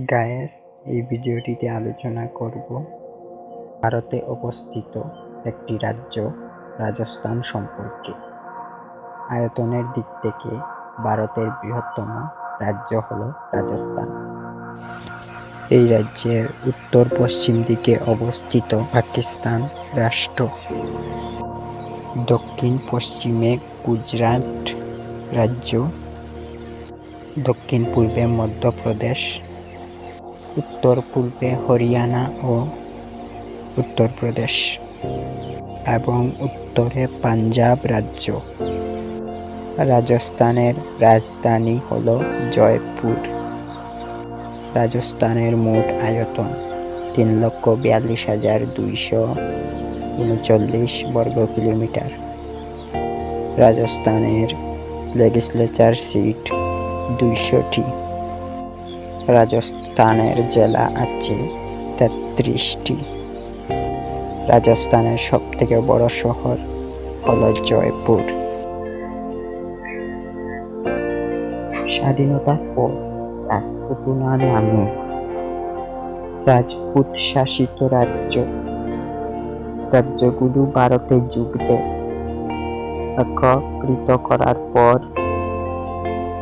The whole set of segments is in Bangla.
গায়েস, এই ভিডিওটিতে আলোচনা করব ভারতে অবস্থিত একটি রাজ্য রাজস্থান সম্পর্কে। আয়তনের দিক থেকে ভারতের বৃহত্তম রাজ্য হল রাজস্থান। এই রাজ্যের উত্তর পশ্চিম দিকে অবস্থিত পাকিস্তান রাষ্ট্র, দক্ষিণ পশ্চিমে গুজরাট রাজ্য, দক্ষিণ পূর্বে মধ্যপ্রদেশ, উত্তর পূর্বে হরিয়ানা ও উত্তরপ্রদেশ এবং উত্তরে পাঞ্জাব রাজ্য। রাজস্থানের রাজধানী হল জয়পুর। রাজস্থানের মোট আয়তন 3,42,239 বর্গ কিলোমিটার। রাজস্থানের লেজিসলেচার সিট 200টি। রাজস্থানের জেলা আছে 33টি। রাজস্থানের সবথেকে বড় শহর হল জয়পুর। স্বাধীনতার পর রাজপুতানা নামে রাজপুত শাসিত রাজ্যগুলো ভারতে যোগ দেয়। একত্রিত করার পর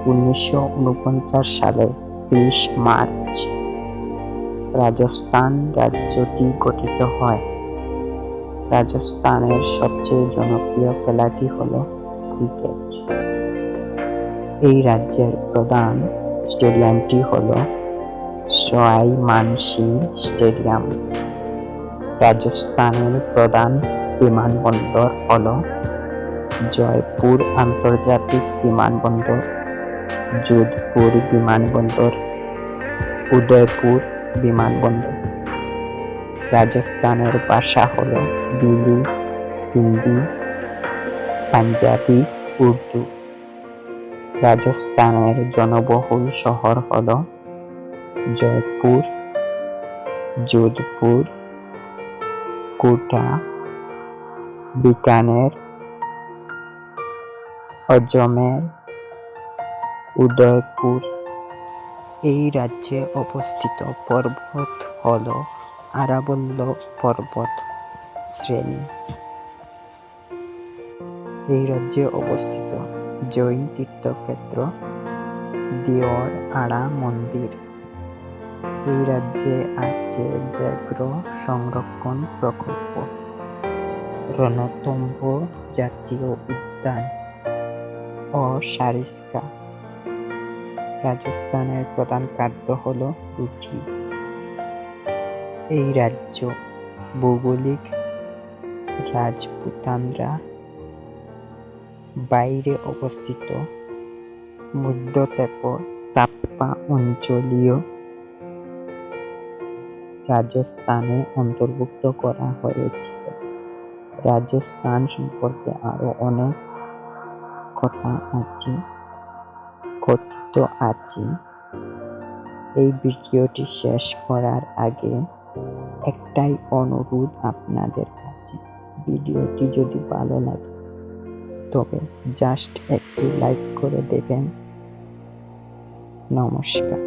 1949 সালে 30 মার্চ রাজস্থান রাজ্যটি গঠিত হয়। রাজস্থানের সবচেয়ে জনপ্রিয় খেলাটি হল ক্রিকেট। এই রাজ্যের প্রধান স্টেডিয়ামটি হল সওয়াই মানসিং স্টেডিয়াম। রাজস্থানের প্রধান বিমানবন্দর হল জয়পুর আন্তর্জাতিক বিমানবন্দর, যোধপুর বিমানবন্দর, উদয়পুর বিমানবন্দর। রাজস্থানের ভাষা হল দিলি, হিন্দি, পাঞ্জাবি, উর্দু। রাজস্থানের জনবহুল শহর হল জয়পুর, যোধপুর, কোটা, বিকানের, আজমের, উদয়পুর। এই রাজ্যে অবস্থিত পর্বত হল আরাবল্লী পর্বত শ্রেণী। এই রাজ্যে অবস্থিত জৈন তীর্থক্ষেত্র দিওর আড়া মন্দির। এই রাজ্যে আছে ব্যাঘ্র সংরক্ষণ প্রকল্প, রণথম্ভ জাতীয় উদ্যান ও সারিস্কা। রাজস্থানের প্রধান খাদ্য হল রুটি। এই রাজ্য ভৌগোলিক রাজপুতানার বাইরে অবস্থিত মধ্যপ্রাচ্য অঞ্চলীয় রাজস্থানে অন্তর্ভুক্ত করা হয়েছিল। রাজস্থান সম্পর্কে আরো অনেক কথা কথিত আছে। এই ভিডিওটি শেষ করার আগে একটাই অনুরোধ আপনাদের কাছে, ভিডিওটি যদি ভালো লাগে তবে জাস্ট একটি লাইক করে দেবেন। নমস্কার।